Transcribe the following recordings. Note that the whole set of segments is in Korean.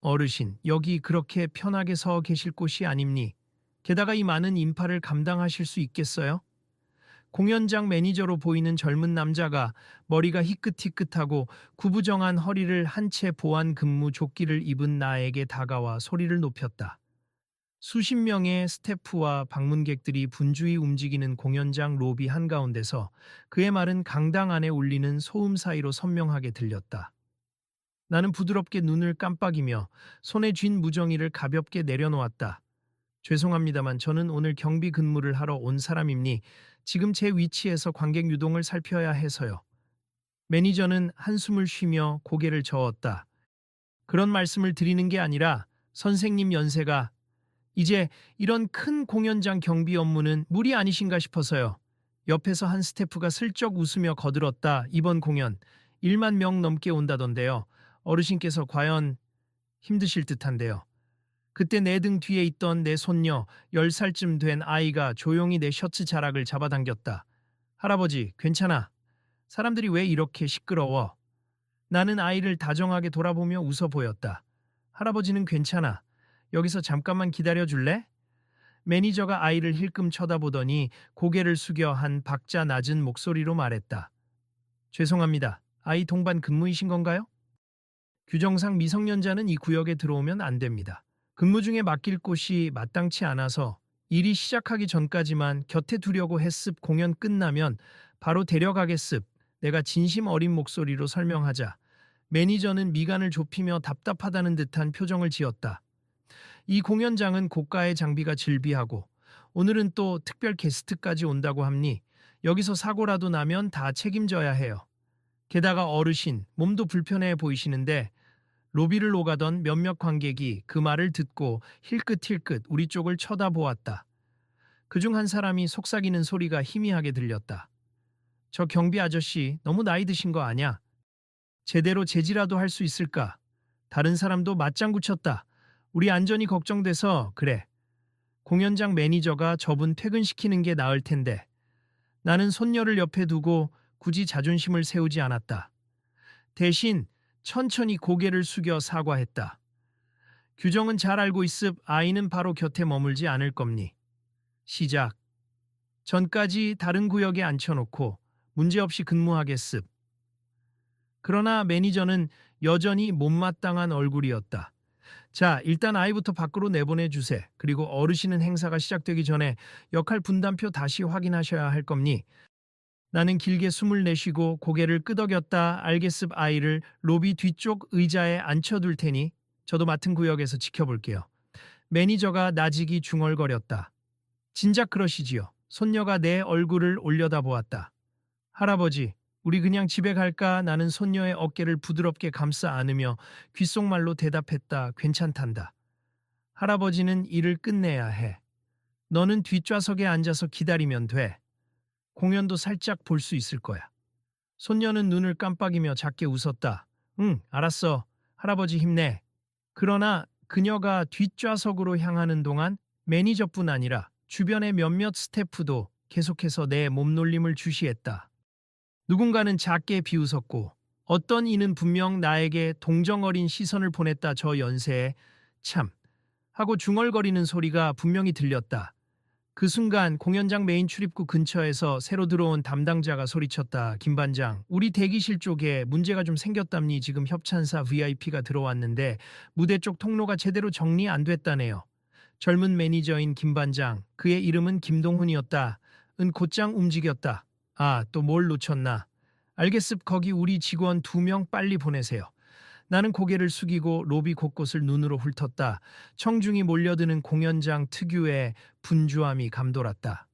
어르신, 여기 그렇게 편하게 서 계실 곳이 아닙니? 게다가 이 많은 인파를 감당하실 수 있겠어요? 공연장 매니저로 보이는 젊은 남자가 머리가 희끗희끗하고 구부정한 허리를 한 채 보안 근무 조끼를 입은 나에게 다가와 소리를 높였다. 수십 명의 스태프와 방문객들이 분주히 움직이는 공연장 로비 한가운데서 그의 말은 강당 안에 울리는 소음 사이로 선명하게 들렸다. 나는 부드럽게 눈을 깜빡이며 손에 쥔 무정이를 가볍게 내려놓았다. 죄송합니다만 저는 오늘 경비 근무를 하러 온 사람입니 지금 제 위치에서 관객 유동을 살펴야 해서요. 매니저는 한숨을 쉬며 고개를 저었다. 그런 말씀을 드리는 게 아니라 선생님 연세가 이제 이런 큰 공연장 경비 업무는 무리 아니신가 싶어서요. 옆에서 한 스태프가 슬쩍 웃으며 거들었다. 이번 공연 1만 명 넘게 온다던데요. 어르신께서 과연 힘드실 듯한데요. 그때 내 등 뒤에 있던 내 손녀 10살쯤 된 아이가 조용히 내 셔츠 자락을 잡아당겼다. 할아버지, 괜찮아. 사람들이 왜 이렇게 시끄러워? 나는 아이를 다정하게 돌아보며 웃어 보였다. 할아버지는 괜찮아. 여기서 잠깐만 기다려 줄래? 매니저가 아이를 힐끔 쳐다보더니 고개를 숙여 한 박자 낮은 목소리로 말했다. 죄송합니다. 아이 동반 근무이신 건가요? 규정상 미성년자는 이 구역에 들어오면 안 됩니다. 근무 중에 맡길 곳이 마땅치 않아서 일이 시작하기 전까지만 곁에 두려고 했습. 공연 끝나면 바로 데려가겠습. 내가 진심 어린 목소리로 설명하자 매니저는 미간을 좁히며 답답하다는 듯한 표정을 지었다. 이 공연장은 고가의 장비가 즐비하고 오늘은 또 특별 게스트까지 온다고 합니. 여기서 사고라도 나면 다 책임져야 해요. 게다가 어르신, 몸도 불편해 보이시는데 로비를 오가던 몇몇 관객이 그 말을 듣고 힐끗힐끗 우리 쪽을 쳐다보았다. 그중 한 사람이 속삭이는 소리가 희미하게 들렸다. 저 경비 아저씨 너무 나이 드신 거 아냐? 제대로 제지라도 할 수 있을까? 다른 사람도 맞장구 쳤다. 우리 안전이 걱정돼서 그래. 공연장 매니저가 저분 퇴근시키는 게 나을 텐데. 나는 손녀를 옆에 두고 굳이 자존심을 세우지 않았다. 대신 천천히 고개를 숙여 사과했다. 규정은 잘 알고 있습. 아이는 바로 곁에 머물지 않을 겁니. 시작. 전까지 다른 구역에 앉혀놓고 문제없이 근무하겠습. 그러나 매니저는 여전히 못마땅한 얼굴이었다. 자, 일단 아이부터 밖으로 내보내주세. 그리고 어르신은 행사가 시작되기 전에 역할 분담표 다시 확인하셔야 할 겁니. 나는 길게 숨을 내쉬고 고개를 끄덕였다. 알겠습. 아이를 로비 뒤쪽 의자에 앉혀둘 테니 저도 맡은 구역에서 지켜볼게요. 매니저가 나직이 중얼거렸다. 진작 그러시지요. 손녀가 내 얼굴을 올려다보았다. 할아버지, 우리 그냥 집에 갈까? 나는 손녀의 어깨를 부드럽게 감싸 안으며 귓속말로 대답했다. 괜찮단다. 할아버지는 일을 끝내야 해. 너는 뒷좌석에 앉아서 기다리면 돼. 공연도 살짝 볼 수 있을 거야. 손녀는 눈을 깜빡이며 작게 웃었다. 응, 알았어. 할아버지 힘내. 그러나 그녀가 뒷좌석으로 향하는 동안 매니저뿐 아니라 주변의 몇몇 스태프도 계속해서 내 몸놀림을 주시했다. 누군가는 작게 비웃었고 어떤 이는 분명 나에게 동정어린 시선을 보냈다. 저 연세에 참 하고 중얼거리는 소리가 분명히 들렸다. 그 순간 공연장 메인 출입구 근처에서 새로 들어온 담당자가 소리쳤다. 김 반장, 우리 대기실 쪽에 문제가 좀 생겼답니. 지금 협찬사 VIP가 들어왔는데 무대 쪽 통로가 제대로 정리 안 됐다네요. 젊은 매니저인 김 반장, 그의 이름은 김동훈이었다. 은 곧장 움직였다. 아, 또 뭘 놓쳤나. 알겠습. 거기 우리 직원 2명 빨리 보내세요. 나는 고개를 숙이고 로비 곳곳을 눈으로 훑었다. 청중이 몰려드는 공연장 특유의 분주함이 감돌았다.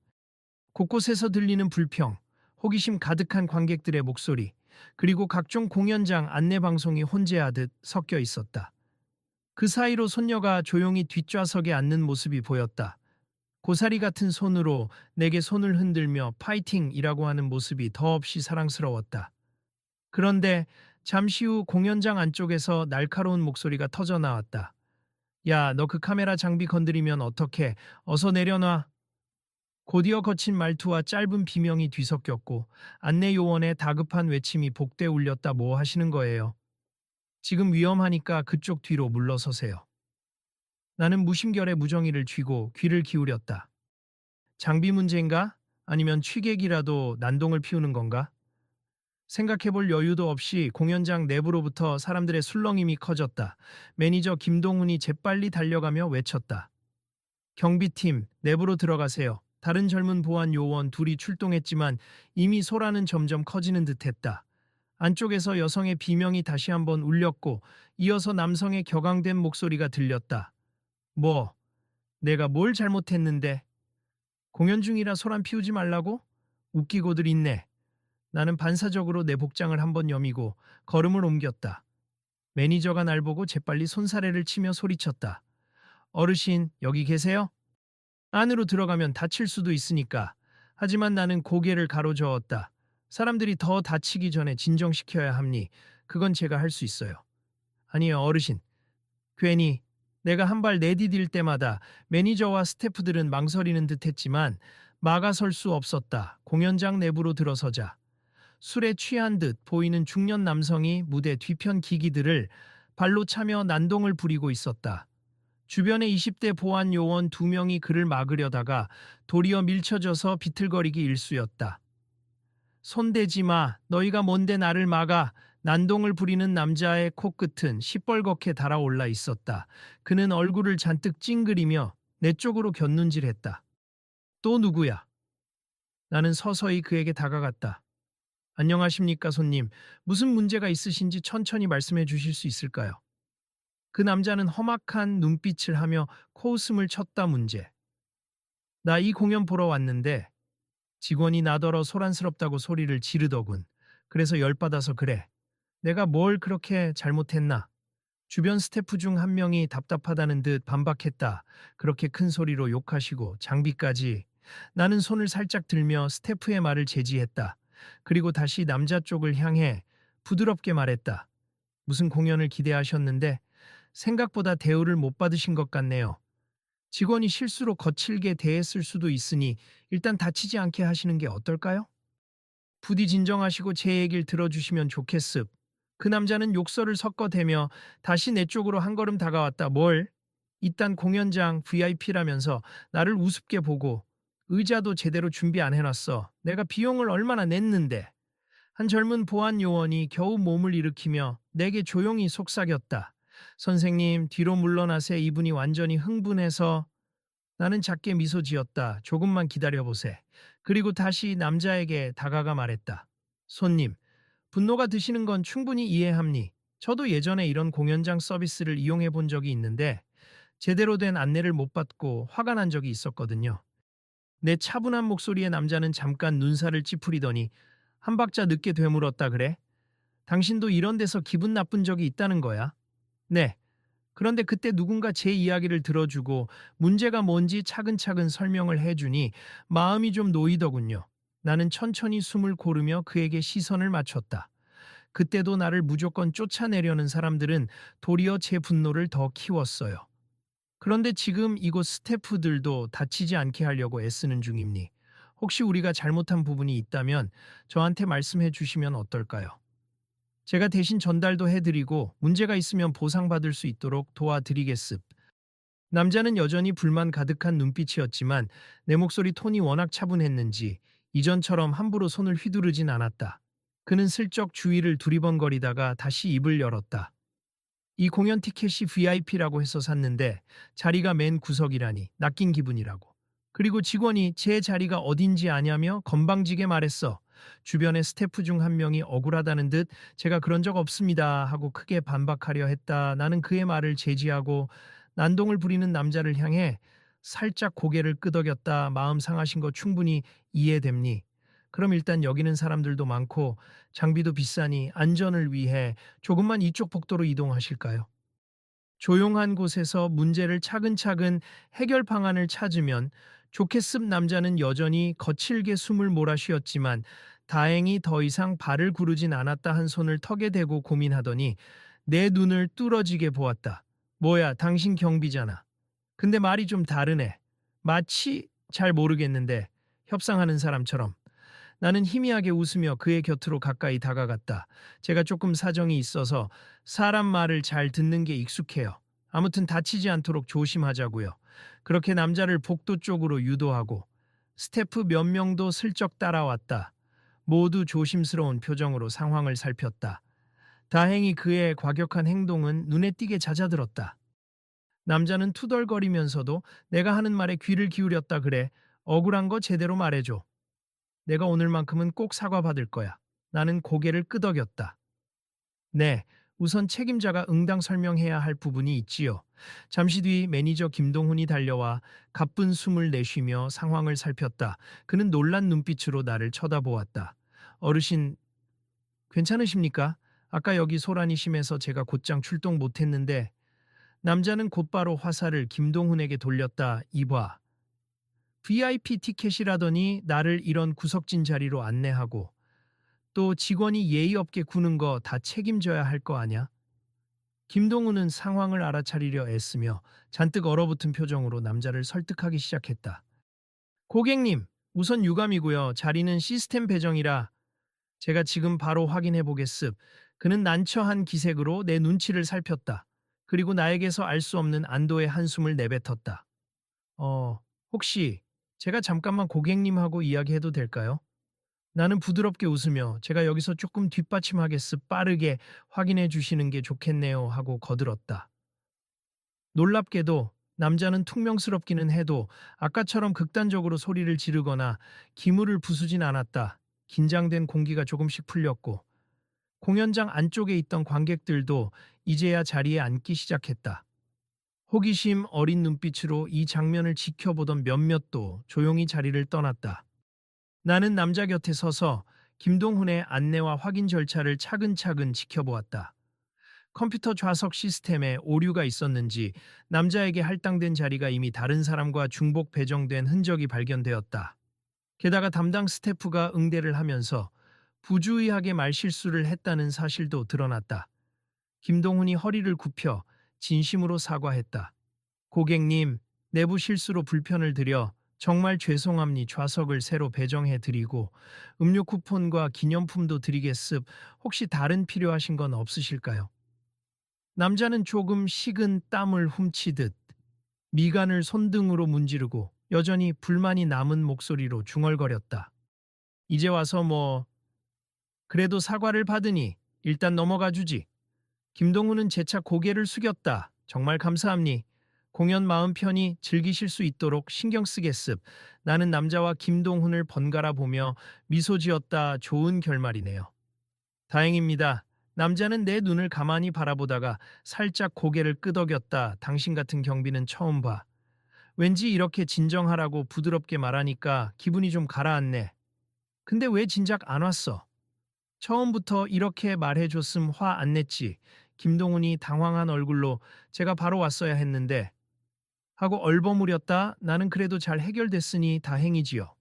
곳곳에서 들리는 불평, 호기심 가득한 관객들의 목소리, 그리고 각종 공연장 안내방송이 혼재하듯 섞여 있었다. 그 사이로 손녀가 조용히 뒷좌석에 앉는 모습이 보였다. 고사리 같은 손으로 내게 손을 흔들며 파이팅이라고 하는 모습이 더없이 사랑스러웠다. 그런데 잠시 후 공연장 안쪽에서 날카로운 목소리가 터져 나왔다. 야, 너 그 카메라 장비 건드리면 어떡해? 어서 내려놔. 곧이어 거친 말투와 짧은 비명이 뒤섞였고 안내 요원의 다급한 외침이 복돼 울렸다. 뭐 하시는 거예요? 지금 위험하니까 그쪽 뒤로 물러서세요. 나는 무심결에 무정의를 쥐고 귀를 기울였다. 장비 문제인가? 아니면 취객이라도 난동을 피우는 건가? 생각해볼 여유도 없이 공연장 내부로부터 사람들의 술렁임이 커졌다. 매니저 김동훈이 재빨리 달려가며 외쳤다. 경비팀, 내부로 들어가세요. 다른 젊은 보안 요원 둘이 출동했지만 이미 소란은 점점 커지는 듯했다. 안쪽에서 여성의 비명이 다시 한번 울렸고 이어서 남성의 격앙된 목소리가 들렸다. 뭐, 내가 뭘 잘못했는데? 공연 중이라 소란 피우지 말라고? 웃기고들 있네. 나는 반사적으로 내 복장을 한번 여미고 걸음을 옮겼다. 매니저가 날 보고 재빨리 손사래를 치며 소리쳤다. 어르신, 여기 계세요? 안으로 들어가면 다칠 수도 있으니까. 하지만 나는 고개를 가로저었다. 사람들이 더 다치기 전에 진정시켜야 합니. 그건 제가 할 수 있어요. 아니요, 어르신. 괜히 내가 한 발 내디딜 때마다 매니저와 스태프들은 망설이는 듯했지만 막아설 수 없었다. 공연장 내부로 들어서자 술에 취한 듯 보이는 중년 남성이 무대 뒤편 기기들을 발로 차며 난동을 부리고 있었다. 주변에 20대 보안 요원 2명이 그를 막으려다가 도리어 밀쳐져서 비틀거리기 일쑤였다. 손대지 마. 너희가 뭔데 나를 막아. 난동을 부리는 남자의 코끝은 시뻘겋게 달아올라 있었다. 그는 얼굴을 잔뜩 찡그리며 내 쪽으로 곁눈질했다. 또 누구야? 나는 서서히 그에게 다가갔다. 안녕하십니까, 손님. 무슨 문제가 있으신지 천천히 말씀해 주실 수 있을까요? 그 남자는 험악한 눈빛을 하며 코웃음을 쳤다. 문제. 나 이 공연 보러 왔는데 직원이 나더러 소란스럽다고 소리를 지르더군. 그래서 열받아서 그래. 내가 뭘 그렇게 잘못했나? 주변 스태프 중 한 명이 답답하다는 듯 반박했다. 그렇게 큰 소리로 욕하시고 장비까지. 나는 손을 살짝 들며 스태프의 말을 제지했다. 그리고 다시 남자 쪽을 향해 부드럽게 말했다. 무슨 공연을 기대하셨는데 생각보다 대우를 못 받으신 것 같네요. 직원이 실수로 거칠게 대했을 수도 있으니 일단 다치지 않게 하시는 게 어떨까요? 부디 진정하시고 제 얘기를 들어주시면 좋겠습. 그 남자는 욕설을 섞어대며 다시 내 쪽으로 한 걸음 다가왔다. 뭘? 이딴 공연장 VIP라면서 나를 우습게 보고 의자도 제대로 준비 안 해놨어. 내가 비용을 얼마나 냈는데. 한 젊은 보안 요원이 겨우 몸을 일으키며 내게 조용히 속삭였다. 선생님, 뒤로 물러나세. 이분이 완전히 흥분해서. 나는 작게 미소 지었다. 조금만 기다려보세. 그리고 다시 남자에게 다가가 말했다. 손님, 분노가 드시는 건 충분히 이해합니. 저도 예전에 이런 공연장 서비스를 이용해 본 적이 있는데 제대로 된 안내를 못 받고 화가 난 적이 있었거든요. 내 차분한 목소리의 남자는 잠깐 눈살을 찌푸리더니 한 박자 늦게 되물었다. 그래? 당신도 이런 데서 기분 나쁜 적이 있다는 거야? 네. 그런데 그때 누군가 제 이야기를 들어주고 문제가 뭔지 차근차근 설명을 해주니 마음이 좀 놓이더군요. 나는 천천히 숨을 고르며 그에게 시선을 맞췄다. 그때도 나를 무조건 쫓아내려는 사람들은 도리어 제 분노를 더 키웠어요. 그런데 지금 이곳 스태프들도 다치지 않게 하려고 애쓰는 중입니. 혹시 우리가 잘못한 부분이 있다면 저한테 말씀해 주시면 어떨까요? 제가 대신 전달도 해드리고 문제가 있으면 보상받을 수 있도록 도와드리겠습. 남자는 여전히 불만 가득한 눈빛이었지만 내 목소리 톤이 워낙 차분했는지 이전처럼 함부로 손을 휘두르진 않았다. 그는 슬쩍 주위를 두리번거리다가 다시 입을 열었다. 이 공연 티켓이 VIP라고 해서 샀는데 자리가 맨 구석이라니 낚인 기분이라고. 그리고 직원이 제 자리가 어딘지 아냐며 건방지게 말했어. 주변의 스태프 중 한 명이 억울하다는 듯 제가 그런 적 없습니다 하고 크게 반박하려 했다. 나는 그의 말을 제지하고 난동을 부리는 남자를 향해 살짝 고개를 끄덕였다. 마음 상하신 거 충분히 이해됩니. 그럼 일단 여기는 사람들도 많고 장비도 비싸니 안전을 위해 조금만 이쪽 복도로 이동하실까요? 조용한 곳에서 문제를 차근차근 해결 방안을 찾으면 좋겠습. 남자는 여전히 거칠게 숨을 몰아쉬었지만 다행히 더 이상 발을 구르진 않았다. 한 손을 턱에 대고 고민하더니 내 눈을 뚫어지게 보았다. 뭐야, 당신 경비잖아. 근데 말이 좀 다르네. 마치 잘 모르겠는데 협상하는 사람처럼. 나는 희미하게 웃으며 그의 곁으로 가까이 다가갔다. 제가 조금 사정이 있어서 사람 말을 잘 듣는 게 익숙해요. 아무튼 다치지 않도록 조심하자고요. 그렇게 남자를 복도 쪽으로 유도하고 스태프 몇 명도 슬쩍 따라왔다. 모두 조심스러운 표정으로 상황을 살폈다. 다행히 그의 과격한 행동은 눈에 띄게 잦아들었다. 남자는 투덜거리면서도 내가 하는 말에 귀를 기울였다 그래. 억울한 거 제대로 말해줘. 내가 오늘만큼은 꼭 사과받을 거야. 나는 고개를 끄덕였다. 네, 우선 책임자가 응당 설명해야 할 부분이 있지요. 잠시 뒤 매니저 김동훈이 달려와 가쁜 숨을 내쉬며 상황을 살폈다. 그는 놀란 눈빛으로 나를 쳐다보았다. 어르신, 괜찮으십니까? 아까 여기 소란이 심해서 제가 곧장 출동 못했는데 남자는 곧바로 화살을 김동훈에게 돌렸다. 이봐. VIP 티켓이라더니 나를 이런 구석진 자리로 안내하고 또 직원이 예의 없게 구는 거 다 책임져야 할 거 아냐? 김동훈은 상황을 알아차리려 애쓰며 잔뜩 얼어붙은 표정으로 남자를 설득하기 시작했다. 고객님, 우선 유감이고요. 자리는 시스템 배정이라 제가 지금 바로 확인해 보겠습. 그는 난처한 기색으로 내 눈치를 살폈다. 그리고 나에게서 알 수 없는 안도의 한숨을 내뱉었다. 혹시 제가 잠깐만 고객님하고 이야기해도 될까요? 나는 부드럽게 웃으며 제가 여기서 조금 뒷받침하겠습. 빠르게 확인해 주시는 게 좋겠네요 하고 거들었다. 놀랍게도 남자는 퉁명스럽기는 해도 아까처럼 극단적으로 소리를 지르거나 기물을 부수진 않았다. 긴장된 공기가 조금씩 풀렸고 공연장 안쪽에 있던 관객들도 이제야 자리에 앉기 시작했다. 호기심 어린 눈빛으로 이 장면을 지켜보던 몇몇도 조용히 자리를 떠났다. 나는 남자 곁에 서서 김동훈의 안내와 확인 절차를 차근차근 지켜보았다. 컴퓨터 좌석 시스템에 오류가 있었는지 남자에게 할당된 자리가 이미 다른 사람과 중복 배정된 흔적이 발견되었다. 게다가 담당 스태프가 응대를 하면서 부주의하게 말실수를 했다는 사실도 드러났다. 김동훈이 허리를 굽혀 진심으로 사과했다. 고객님, 내부 실수로 불편을 드려 정말 죄송합니. 좌석을 새로 배정해 드리고 음료 쿠폰과 기념품도 드리겠습. 혹시 다른 필요하신 건 없으실까요? 남자는 조금 식은 땀을 훔치듯 미간을 손등으로 문지르고 여전히 불만이 남은 목소리로 중얼거렸다. 이제 와서 그래도 사과를 받으니 일단 넘어가 주지. 김동훈은 재차 고개를 숙였다. 정말 감사합니. 공연 마음 편히 즐기실 수 있도록 신경 쓰겠습. 나는 남자와 김동훈을 번갈아 보며 미소 지었다. 좋은 결말이네요. 다행입니다. 남자는 내 눈을 가만히 바라보다가 살짝 고개를 끄덕였다. 당신 같은 경비는 처음 봐. 왠지 이렇게 진정하라고 부드럽게 말하니까 기분이 좀 가라앉네. 근데 왜 진작 안 왔어? 처음부터 이렇게 말해줬음 화 안 냈지. 김동훈이 당황한 얼굴로 제가 바로 왔어야 했는데 하고 얼버무렸다. 나는 그래도 잘 해결됐으니 다행이지요.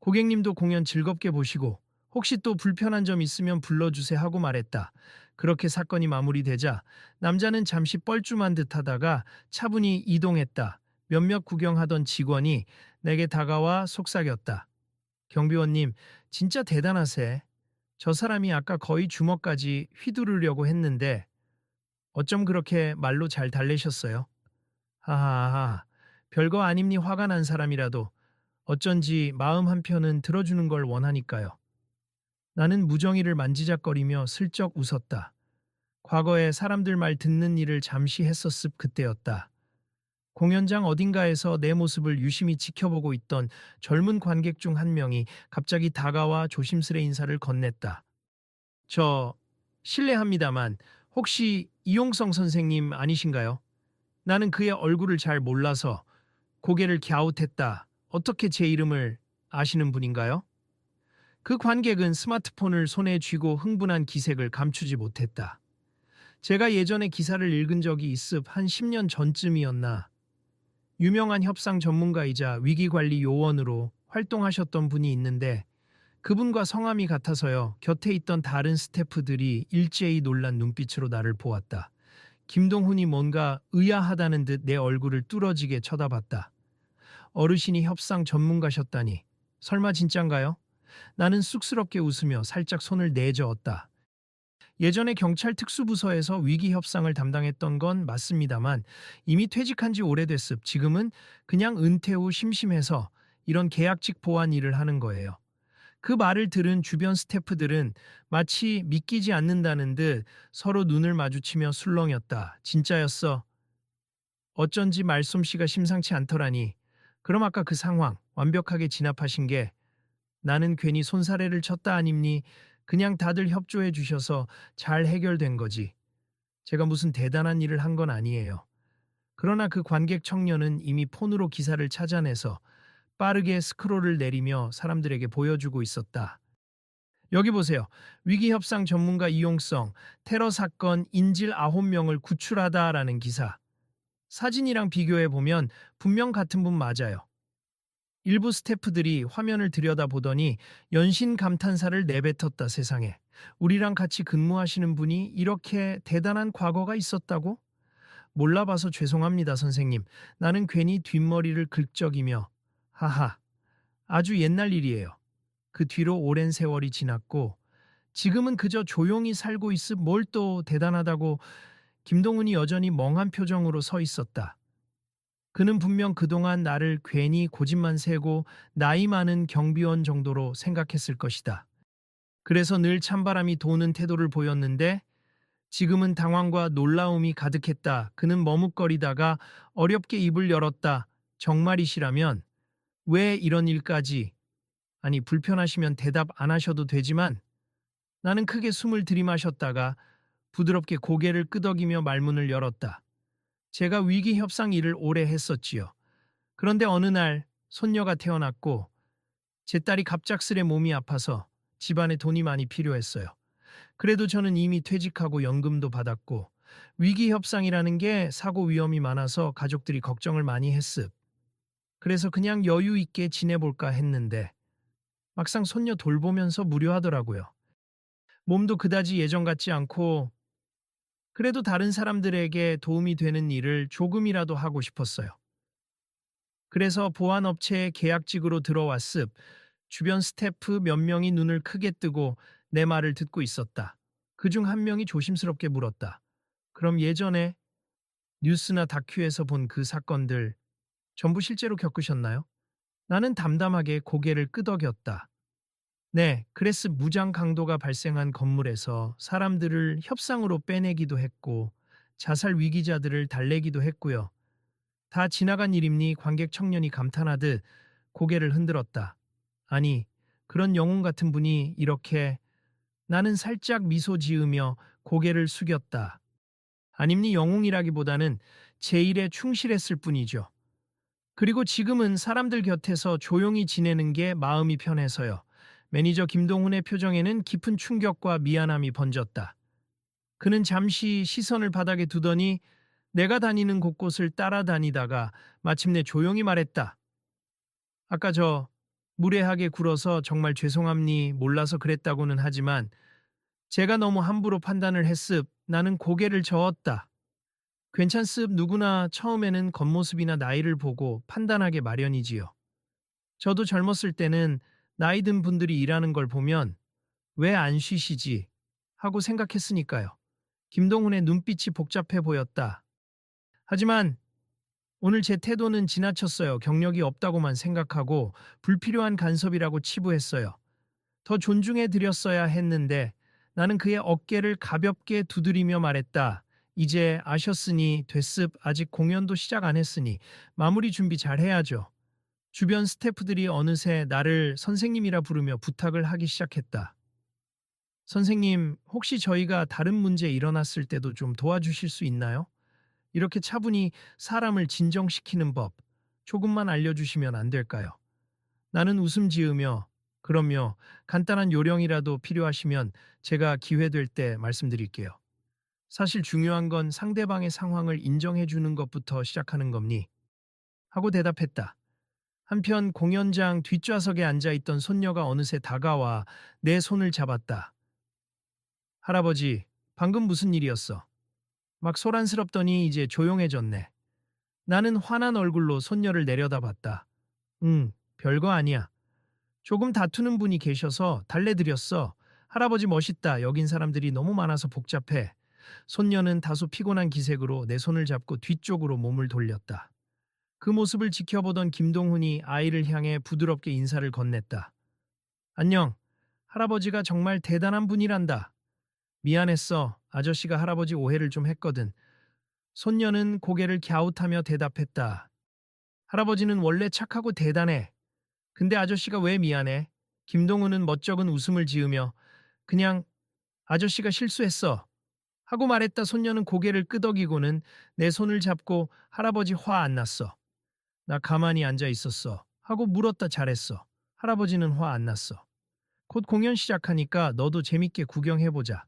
고객님도 공연 즐겁게 보시고 혹시 또 불편한 점 있으면 불러주세요 하고 말했다. 그렇게 사건이 마무리되자 남자는 잠시 뻘쭘한 듯하다가 차분히 이동했다. 몇몇 구경하던 직원이 내게 다가와 속삭였다. 경비원님, 진짜 대단하세. 저 사람이 아까 거의 주먹까지 휘두르려고 했는데 어쩜 그렇게 말로 잘 달래셨어요? 하하하, 별거 아님니. 화가 난 사람이라도 어쩐지 마음 한편은 들어주는 걸 원하니까요. 나는 무정의를 만지작거리며 슬쩍 웃었다. 과거에 사람들 말 듣는 일을 잠시 했었습 그때였다. 공연장 어딘가에서 내 모습을 유심히 지켜보고 있던 젊은 관객 중 한 명이 갑자기 다가와 조심스레 인사를 건넸다. 저, 실례합니다만 혹시 이용성 선생님 아니신가요? 나는 그의 얼굴을 잘 몰라서 고개를 갸웃했다. 어떻게 제 이름을 아시는 분인가요? 그 관객은 스마트폰을 손에 쥐고 흥분한 기색을 감추지 못했다. 제가 예전에 기사를 읽은 적이 있습. 한 10년 전쯤이었나. 유명한 협상 전문가이자 위기관리 요원으로 활동하셨던 분이 있는데 그분과 성함이 같아서요. 곁에 있던 다른 스태프들이 일제히 놀란 눈빛으로 나를 보았다. 김동훈이 뭔가 의아하다는 듯 내 얼굴을 뚫어지게 쳐다봤다. 어르신이 협상 전문가셨다니. 설마 진짠가요? 나는 쑥스럽게 웃으며 살짝 손을 내저었다. 예전에 경찰 특수부서에서 위기 협상을 담당했던 건 맞습니다만 이미 퇴직한 지 오래됐습. 지금은 그냥 은퇴 후 심심해서 이런 계약직 보안 일을 하는 거예요. 그 말을 들은 주변 스태프들은 마치 믿기지 않는다는 듯 서로 눈을 마주치며 술렁였다. 진짜였어. 어쩐지 말솜씨가 심상치 않더라니. 그럼 아까 그 상황 완벽하게 진압하신 게 나는 괜히 손사래를 쳤다 아닙니? 그냥 다들 협조해 주셔서 잘 해결된 거지. 제가 무슨 대단한 일을 한 건 아니에요. 그러나 그 관객 청년은 이미 폰으로 기사를 찾아내서 빠르게 스크롤을 내리며 사람들에게 보여주고 있었다. 여기 보세요. 위기협상 전문가 이용성, 테러 사건 인질 9명을 구출하다라는 기사. 사진이랑 비교해 보면 분명 같은 분 맞아요. 일부 스태프들이 화면을 들여다보더니 연신 감탄사를 내뱉었다. 세상에. 우리랑 같이 근무하시는 분이 이렇게 대단한 과거가 있었다고? 몰라봐서 죄송합니다, 선생님. 나는 괜히 뒷머리를 긁적이며 하하, 아주 옛날 일이에요. 그 뒤로 오랜 세월이 지났고 지금은 그저 조용히 살고 있음 뭘 또 대단하다고. 김동훈이 여전히 멍한 표정으로 서 있었다. 그는 분명 그동안 나를 괜히 고집만 세고 나이 많은 경비원 정도로 생각했을 것이다. 그래서 늘 찬바람이 도는 태도를 보였는데 지금은 당황과 놀라움이 가득했다. 그는 머뭇거리다가 어렵게 입을 열었다. 정말이시라면 왜 이런 일까지? 아니, 불편하시면 대답 안 하셔도 되지만. 나는 크게 숨을 들이마셨다가 부드럽게 고개를 끄덕이며 말문을 열었다. 제가 위기 협상 일을 오래 했었지요. 그런데 어느 날 손녀가 태어났고 제 딸이 갑작스레 몸이 아파서 집안에 돈이 많이 필요했어요. 그래도 저는 이미 퇴직하고 연금도 받았고 위기 협상이라는 게 사고 위험이 많아서 가족들이 걱정을 많이 했습. 그래서 그냥 여유 있게 지내볼까 했는데 막상 손녀 돌보면서 무료하더라고요. 몸도 그다지 예전 같지 않고 그래도 다른 사람들에게 도움이 되는 일을 조금이라도 하고 싶었어요. 그래서 보안업체에 계약직으로 들어왔습. 주변 스태프 몇 명이 눈을 크게 뜨고 내 말을 듣고 있었다. 그중 한 명이 조심스럽게 물었다. 그럼 예전에 뉴스나 다큐에서 본 그 사건들 전부 실제로 겪으셨나요? 나는 담담하게 고개를 끄덕였다. 네, 그래스 무장 강도가 발생한 건물에서 사람들을 협상으로 빼내기도 했고 자살 위기자들을 달래기도 했고요. 다 지나간 일임니 관객 청년이 감탄하듯 고개를 흔들었다. 아니, 그런 영웅 같은 분이 이렇게. 나는 살짝 미소 지으며 고개를 숙였다. 아님니 영웅이라기보다는 제 일에 충실했을 뿐이죠. 그리고 지금은 사람들 곁에서 조용히 지내는 게 마음이 편해서요. 매니저 김동훈의 표정에는 깊은 충격과 미안함이 번졌다. 그는 잠시 시선을 바닥에 두더니 내가 다니는 곳곳을 따라다니다가 마침내 조용히 말했다. 아까 저 무례하게 굴어서 정말 죄송합니. 몰라서 그랬다고는 하지만 제가 너무 함부로 판단을 했습. 나는 고개를 저었다. 괜찮습. 누구나 처음에는 겉모습이나 나이를 보고 판단하게 마련이지요. 저도 젊었을 때는 나이 든 분들이 일하는 걸 보면 왜 안 쉬시지 하고 생각했으니까요. 김동훈의 눈빛이 복잡해 보였다. 하지만 오늘 제 태도는 지나쳤어요. 경력이 없다고만 생각하고 불필요한 간섭이라고 치부했어요. 더 존중해 드렸어야 했는데 나는 그의 어깨를 가볍게 두드리며 말했다. 이제 아셨으니 됐습. 아직 공연도 시작 안 했으니 마무리 준비 잘 해야죠. 주변 스태프들이 어느새 나를 선생님이라 부르며 부탁을 하기 시작했다. 선생님, 혹시 저희가 다른 문제 일어났을 때도 좀 도와주실 수 있나요? 이렇게 차분히 사람을 진정시키는 법, 조금만 알려주시면 안 될까요? 나는 웃음 지으며, 그럼요, 간단한 요령이라도 필요하시면 제가 기회 될 때 말씀드릴게요. 사실 중요한 건 상대방의 상황을 인정해 주는 것부터 시작하는 겁니. 하고 대답했다. 한편 공연장 뒷좌석에 앉아있던 손녀가 어느새 다가와 내 손을 잡았다. 할아버지, 방금 무슨 일이었어? 막 소란스럽더니 이제 조용해졌네. 나는 화난 얼굴로 손녀를 내려다봤다. 별거 아니야. 조금 다투는 분이 계셔서 달래드렸어. 할아버지 멋있다. 여긴 사람들이 너무 많아서 복잡해. 손녀는 다소 피곤한 기색으로 내 손을 잡고 뒤쪽으로 몸을 돌렸다. 그 모습을 지켜보던 김동훈이 아이를 향해 부드럽게 인사를 건넸다. 안녕. 할아버지가 정말 대단한 분이란다. 미안했어. 아저씨가 할아버지 오해를 좀 했거든. 손녀는 고개를 갸웃하며 대답했다. 할아버지는 원래 착하고 대단해. 근데 아저씨가 왜 미안해? 김동훈은 멋쩍은 웃음을 지으며 그냥 아저씨가 실수했어. 하고 말했다. 손녀는 고개를 끄덕이고는 내 손을 잡고 할아버지 화 안 났어. 나 가만히 앉아 있었어. 하고 물었다. 잘했어. 할아버지는 화 안 났어. 곧 공연 시작하니까 너도 재밌게 구경해보자.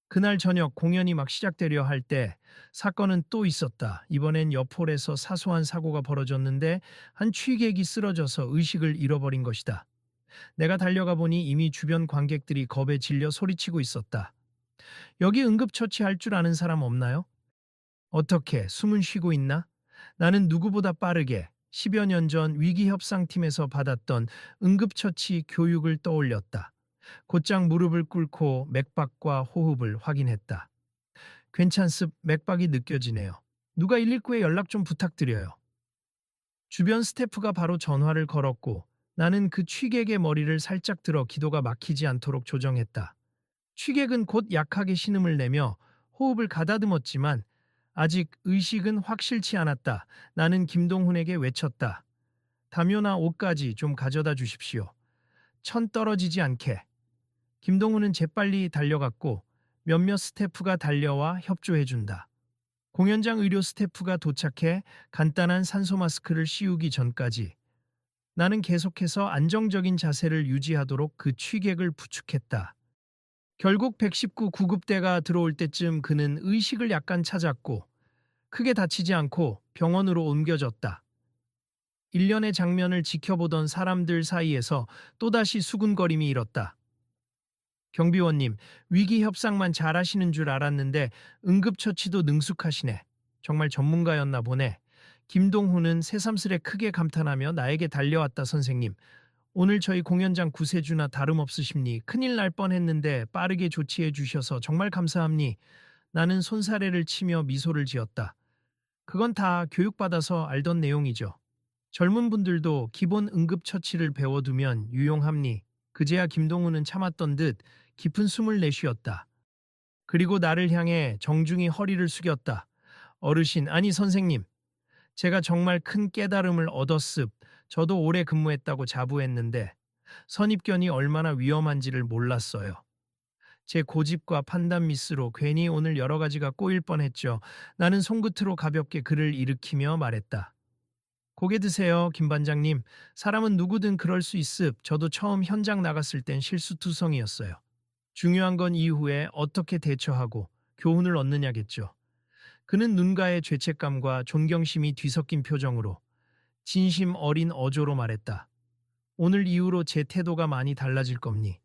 그날 저녁 공연이 막 시작되려 할 때 사건은 또 있었다. 이번엔 옆홀에서 사소한 사고가 벌어졌는데 한 취객이 쓰러져서 의식을 잃어버린 것이다. 내가 달려가 보니 이미 주변 관객들이 겁에 질려 소리치고 있었다. 여기 응급처치할 줄 아는 사람 없나요? 어떻게 숨은 쉬고 있나? 나는 누구보다 빠르게 10여 년 전 위기협상팀에서 받았던 응급처치 교육을 떠올렸다. 곧장 무릎을 꿇고 맥박과 호흡을 확인했다. 괜찮습. 맥박이 느껴지네요. 누가 119에 연락 좀 부탁드려요. 주변 스태프가 바로 전화를 걸었고 나는 그 취객의 머리를 살짝 들어 기도가 막히지 않도록 조정했다. 취객은 곧 약하게 신음을 내며 호흡을 가다듬었지만 아직 의식은 확실치 않았다. 나는 김동훈에게 외쳤다. 담요나 옷까지 좀 가져다 주십시오. 천 떨어지지 않게. 김동훈은 재빨리 달려갔고 몇몇 스태프가 달려와 협조해준다. 공연장 의료 스태프가 도착해 간단한 산소 마스크를 씌우기 전까지 나는 계속해서 안정적인 자세를 유지하도록 그 취객을 부축했다. 결국 119 구급대가 들어올 때쯤 그는 의식을 약간 찾았고 크게 다치지 않고 병원으로 옮겨졌다. 일련의 장면을 지켜보던 사람들 사이에서 또다시 수군거림이 일었다. 경비원님, 위기 협상만 잘하시는 줄 알았는데 응급처치도 능숙하시네. 정말 전문가였나 보네. 김동훈은 새삼스레 크게 감탄하며 나에게 달려왔다. 선생님. 오늘 저희 공연장 구세주나 다름없으십니. 큰일 날 뻔했는데 빠르게 조치해 주셔서 정말 감사합니. 나는 손사래를 치며 미소를 지었다. 그건 다 교육받아서 알던 내용이죠. 젊은 분들도 기본 응급처치를 배워두면 유용합니. 그제야 김동훈은 참았던 듯 깊은 숨을 내쉬었다. 그리고 나를 향해 정중히 허리를 숙였다. 어르신, 아니 선생님. 제가 정말 큰 깨달음을 얻었습. 저도 오래 근무했다고 자부했는데 선입견이 얼마나 위험한지를 몰랐어요. 제 고집과 판단 미스로 괜히 오늘 여러 가지가 꼬일 뻔했죠. 나는 손끝으로 가볍게 그를 일으키며 말했다. 고개 드세요, 김 반장님. 사람은 누구든 그럴 수 있습. 저도 처음 현장 나갔을 땐 실수투성이었어요. 중요한 건 이후에 어떻게 대처하고 교훈을 얻느냐겠죠. 그는 눈가에 죄책감과 존경심이 뒤섞인 표정으로 진심 어린 어조로 말했다. 오늘 이후로 제 태도가 많이 달라질 겁니.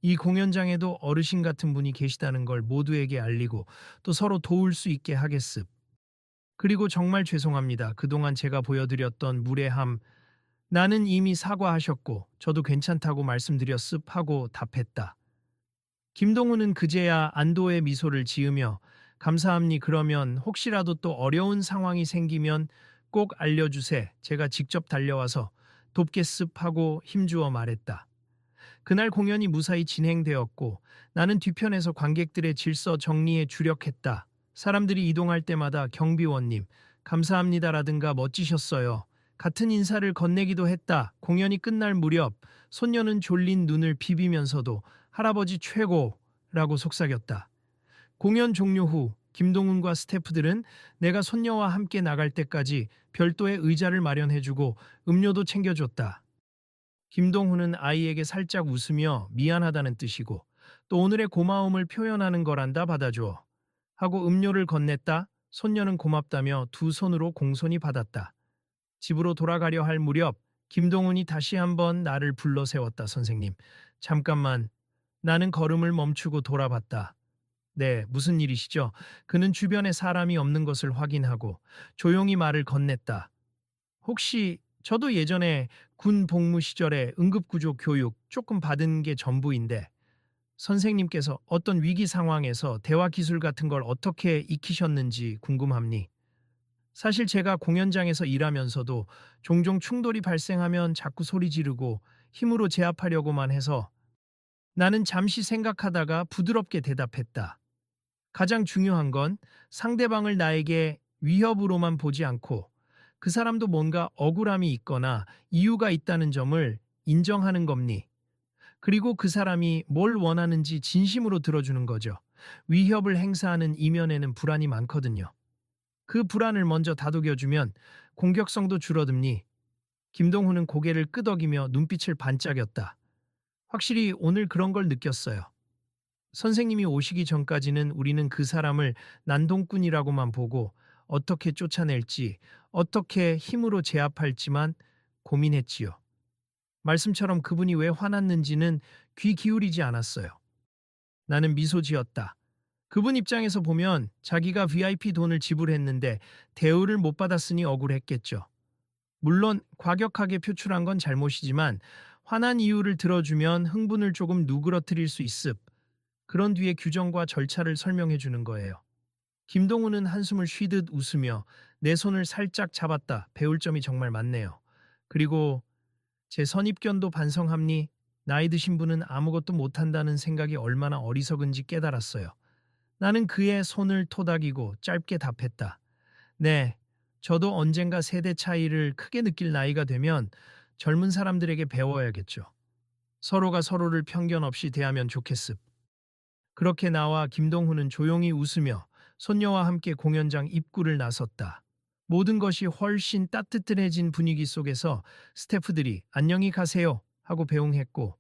이 공연장에도 어르신 같은 분이 계시다는 걸 모두에게 알리고 또 서로 도울 수 있게 하겠습. 그리고 정말 죄송합니다. 그동안 제가 보여드렸던 무례함. 나는 이미 사과하셨고 저도 괜찮다고 말씀드렸습 하고 답했다. 김동훈은 그제야 안도의 미소를 지으며 감사합니. 그러면 혹시라도 또 어려운 상황이 생기면 꼭 알려주세. 제가 직접 달려와서 돕겠습 하고 힘주어 말했다. 그날 공연이 무사히 진행되었고 나는 뒤편에서 관객들의 질서 정리에 주력했다. 사람들이 이동할 때마다 경비원님, 감사합니다라든가 멋지셨어요. 같은 인사를 건네기도 했다. 공연이 끝날 무렵 손녀는 졸린 눈을 비비면서도 할아버지 최고라고 속삭였다. 공연 종료 후 김동훈과 스태프들은 내가 손녀와 함께 나갈 때까지 별도의 의자를 마련해주고 음료도 챙겨줬다. 김동훈은 아이에게 살짝 웃으며 미안하다는 뜻이고 또 오늘의 고마움을 표현하는 거란다 받아줘 하고 음료를 건넸다. 손녀는 고맙다며 두 손으로 공손히 받았다. 집으로 돌아가려 할 무렵 김동훈이 다시 한번 나를 불러 세웠다. 선생님, 잠깐만. 나는 걸음을 멈추고 돌아봤다. 네, 무슨 일이시죠? 그는 주변에 사람이 없는 것을 확인하고 조용히 말을 건넸다. 혹시 저도 예전에 군 복무 시절에 응급구조 교육 조금 받은 게 전부인데 선생님께서 어떤 위기 상황에서 대화 기술 같은 걸 어떻게 익히셨는지 궁금합니. 사실 제가 공연장에서 일하면서도 종종 충돌이 발생하면 자꾸 소리 지르고 힘으로 제압하려고만 해서 나는 잠시 생각하다가 부드럽게 대답했다. 가장 중요한 건 상대방을 나에게 위협으로만 보지 않고 그 사람도 뭔가 억울함이 있거나 이유가 있다는 점을 인정하는 겁니. 그리고 그 사람이 뭘 원하는지 진심으로 들어주는 거죠. 위협을 행사하는 이면에는 불안이 많거든요. 그 불안을 먼저 다독여주면 공격성도 줄어듭니. 김동훈은 고개를 끄덕이며 눈빛을 반짝였다. 확실히 오늘 그런 걸 느꼈어요. 선생님이 오시기 전까지는 우리는 그 사람을 난동꾼이라고만 보고 어떻게 쫓아낼지, 어떻게 힘으로 제압할지만 고민했지요. 말씀처럼 그분이 왜 화났는지는 귀 기울이지 않았어요. 나는 미소 지었다. 그분 입장에서 보면 자기가 VIP 돈을 지불했는데 대우를 못 받았으니 억울했겠죠. 물론 과격하게 표출한 건 잘못이지만 화난 이유를 들어주면 흥분을 조금 누그러뜨릴 수 있습. 그런 뒤에 규정과 절차를 설명해 주는 거예요. 김동훈은 한숨을 쉬듯 웃으며 내 손을 살짝 잡았다. 배울 점이 정말 많네요. 그리고 제 선입견도 반성합니. 나이 드신 분은 아무것도 못한다는 생각이 얼마나 어리석은지 깨달았어요. 나는 그의 손을 토닥이고 짧게 답했다. 네, 저도 언젠가 세대 차이를 크게 느낄 나이가 되면 젊은 사람들에게 배워야겠죠. 서로가 서로를 편견 없이 대하면 좋겠습. 그렇게 나와 김동훈은 조용히 웃으며 손녀와 함께 공연장 입구를 나섰다. 모든 것이 훨씬 따뜻해진 분위기 속에서 스태프들이 안녕히 가세요 하고 배웅했고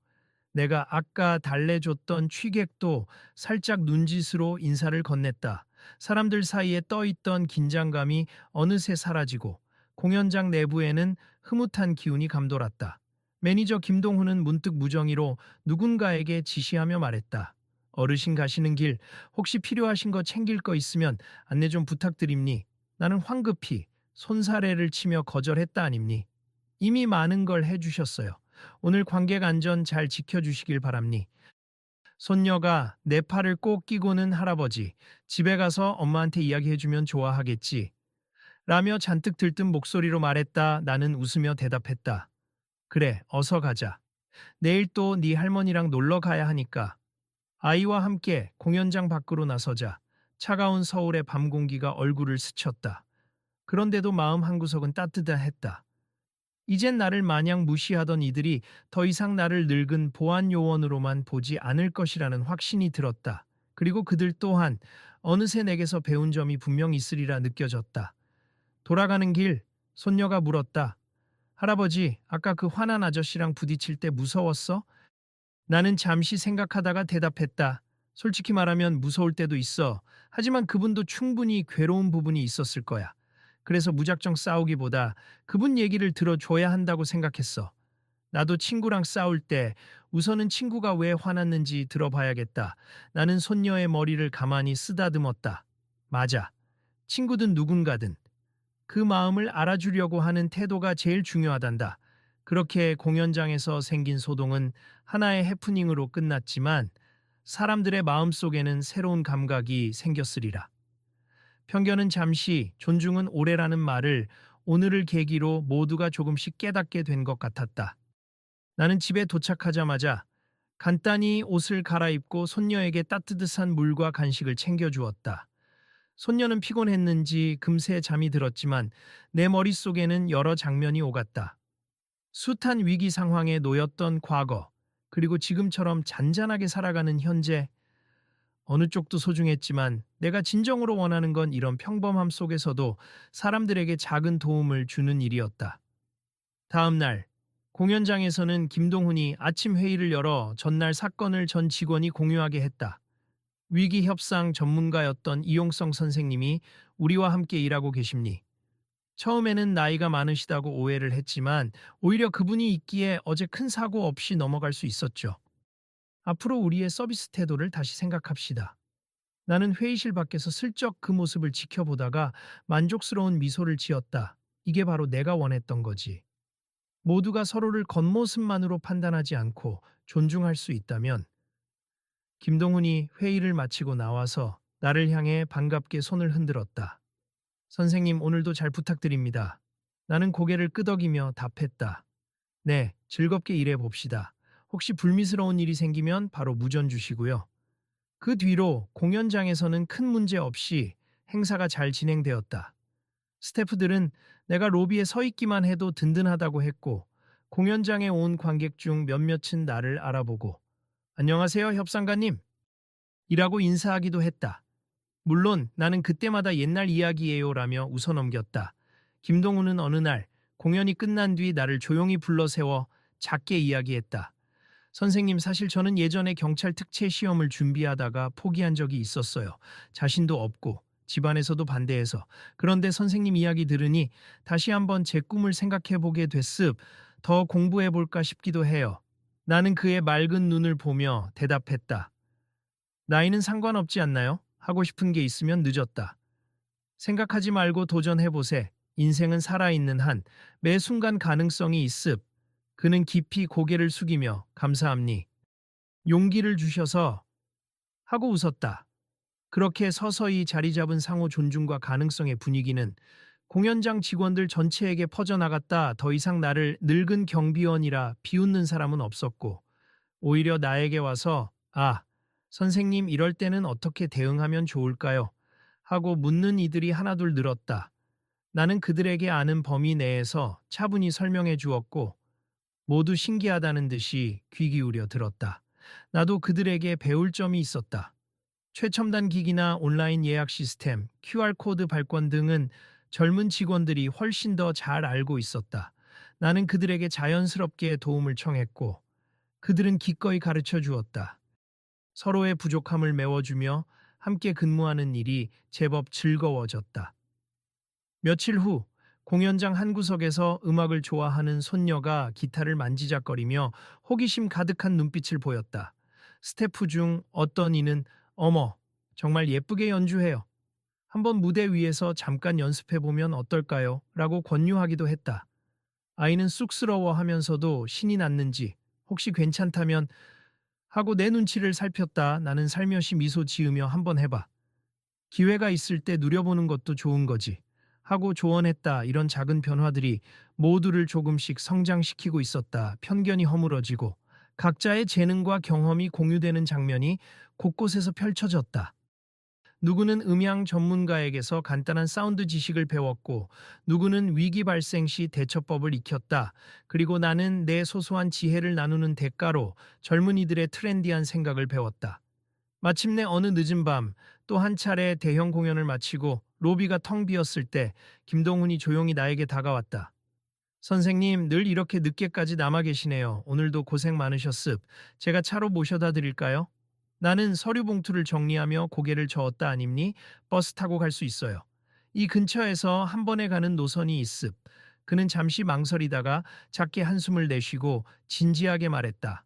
내가 아까 달래줬던 취객도 살짝 눈짓으로 인사를 건넸다. 사람들 사이에 떠있던 긴장감이 어느새 사라지고 공연장 내부에는 흐뭇한 기운이 감돌았다. 매니저 김동훈은 문득 무정의로 누군가에게 지시하며 말했다. 어르신 가시는 길 혹시 필요하신 거 챙길 거 있으면 안내 좀 부탁드립니. 나는 황급히 손사래를 치며 거절했다 아닙니. 이미 많은 걸 해주셨어요. 오늘 관객 안전 잘 지켜주시길 바랍니. 손녀가 내 팔을 꼭 끼고는 할아버지, 집에 가서 엄마한테 이야기해주면 좋아하겠지. 라며 잔뜩 들뜬 목소리로 말했다. 나는 웃으며 대답했다. 그래, 어서 가자. 내일 또 네 할머니랑 놀러 가야 하니까. 아이와 함께 공연장 밖으로 나서자 차가운 서울의 밤 공기가 얼굴을 스쳤다. 그런데도 마음 한구석은 따뜻했다. 이젠 나를 마냥 무시하던 이들이 더 이상 나를 늙은 보안 요원으로만 보지 않을 것이라는 확신이 들었다. 그리고 그들 또한 어느새 내게서 배운 점이 분명 있으리라 느껴졌다. 돌아가는 길, 손녀가 물었다. 할아버지, 아까 그 화난 아저씨랑 부딪힐 때 무서웠어? 나는 잠시 생각하다가 대답했다. 솔직히 말하면 무서울 때도 있어. 하지만 그분도 충분히 괴로운 부분이 있었을 거야. 그래서 무작정 싸우기보다 그분 얘기를 들어줘야 한다고 생각했어. 나도 친구랑 싸울 때 우선은 친구가 왜 화났는지 들어봐야겠다. 나는 손녀의 머리를 가만히 쓰다듬었다. 맞아. 친구든 누군가든 그 마음을 알아주려고 하는 태도가 제일 중요하단다. 그렇게 공연장에서 생긴 소동은 하나의 해프닝으로 끝났지만 사람들의 마음속에는 새로운 감각이 생겼으리라. 편견은 잠시, 존중은 오래라는 말을 오늘을 계기로 모두가 조금씩 깨닫게 된 것 같았다. 나는 집에 도착하자마자 간단히 옷을 갈아입고 손녀에게 따뜻한 물과 간식을 챙겨주었다. 손녀는 피곤했는지 금세 잠이 들었지만 내 머릿속에는 여러 장면이 오갔다. 숱한 위기 상황에 놓였던 과거, 그리고 지금처럼 잔잔하게 살아가는 현재, 어느 쪽도 소중했지만 내가 진정으로 원하는 건 이런 평범함 속에서도 사람들에게 작은 도움을 주는 일이었다. 다음 날, 공연장에서는 김동훈이 아침 회의를 열어 전날 사건을 전 직원이 공유하게 했다. 위기 협상 전문가였던 이용성 선생님이 우리와 함께 일하고 계십니. 처음에는 나이가 많으시다고 오해를 했지만 오히려 그분이 있기에 어제 큰 사고 없이 넘어갈 수 있었죠. 앞으로 우리의 서비스 태도를 다시 생각합시다. 나는 회의실 밖에서 슬쩍 그 모습을 지켜보다가 만족스러운 미소를 지었다. 이게 바로 내가 원했던 거지. 모두가 서로를 겉모습만으로 판단하지 않고 존중할 수 있다면 김동훈이 회의를 마치고 나와서 나를 향해 반갑게 손을 흔들었다. 선생님, 오늘도 잘 부탁드립니다. 나는 고개를 끄덕이며 답했다. 네, 즐겁게 일해 봅시다. 혹시 불미스러운 일이 생기면 바로 무전 주시고요. 그 뒤로 공연장에서는 큰 문제 없이 행사가 잘 진행되었다. 스태프들은 내가 로비에 서 있기만 해도 든든하다고 했고, 공연장에 온 관객 중 몇몇은 나를 알아보고 안녕하세요, 협상가님 이라고 인사하기도 했다. 물론 나는 그때마다 옛날 이야기예요라며 웃어넘겼다. 김동훈은 어느 날 공연이 끝난 뒤 나를 조용히 불러 세워 작게 이야기했다. 선생님, 사실 저는 예전에 경찰 특채 시험을 준비하다가 포기한 적이 있었어요. 자신도 없고 집안에서도 반대해서. 그런데 선생님 이야기 들으니 다시 한번 제 꿈을 생각해 보게 됐습. 더 공부해 볼까 싶기도 해요. 나는 그의 맑은 눈을 보며 대답했다. 나이는 상관없지 않나요? 하고 싶은 게 있으면 늦었다. 생각하지 말고 도전해보세. 인생은 살아있는 한 매 순간 가능성이 있습. 그는 깊이 고개를 숙이며 감사합니. 용기를 주셔서 하고 웃었다. 그렇게 서서히 자리 잡은 상호 존중과 가능성의 분위기는 공연장 직원들 전체에게 퍼져나갔다. 더 이상 나를 늙은 경비원이라 비웃는 사람은 없었고 오히려 나에게 와서 선생님 이럴 때는 어떻게 대응하면 좋을까요? 하고 묻는 이들이 하나둘 늘었다. 나는 그들에게 아는 범위 내에서 차분히 설명해 주었고 모두 신기하다는 듯이 귀 기울여 들었다. 나도 그들에게 배울 점이 있었다. 최첨단 기기나 온라인 예약 시스템, QR코드 발권 등은 젊은 직원들이 훨씬 더 잘 알고 있었다. 나는 그들에게 자연스럽게 도움을 청했고 그들은 기꺼이 가르쳐 주었다. 서로의 부족함을 메워주며 함께 근무하는 일이 제법 즐거워졌다. 며칠 후 공연장 한 구석에서 음악을 좋아하는 손녀가 기타를 만지작거리며 호기심 가득한 눈빛을 보였다. 스태프 중 어떤 이는 어머, 정말 예쁘게 연주해요. 한번 무대 위에서 잠깐 연습해보면 어떨까요? 라고 권유하기도 했다. 아이는 쑥스러워하면서도 신이 났는지 혹시 괜찮다면 하고 내 눈치를 살폈다. 나는 살며시 미소 지으며 한번 해봐. 기회가 있을 때 누려보는 것도 좋은 거지. 하고 조언했다. 이런 작은 변화들이 모두를 조금씩 성장시키고 있었다. 편견이 허물어지고 각자의 재능과 경험이 공유되는 장면이 곳곳에서 펼쳐졌다. 누구는 음향 전문가에게서 간단한 사운드 지식을 배웠고 누구는 위기 발생 시 대처법을 익혔다. 그리고 나는 내 소소한 지혜를 나누는 대가로 젊은이들의 트렌디한 생각을 배웠다. 마침내 어느 늦은 밤 또 한 차례 대형 공연을 마치고 로비가 텅 비었을 때 김동훈이 조용히 나에게 다가왔다. 선생님, 늘 이렇게 늦게까지 남아 계시네요. 오늘도 고생 많으셨습. 제가 차로 모셔다 드릴까요? 나는 서류 봉투를 정리하며 고개를 저었다. 아닙니? 버스 타고 갈 수 있어요. 이 근처에서 한 번에 가는 노선이 있습. 그는 잠시 망설이다가 작게 한숨을 내쉬고 진지하게 말했다.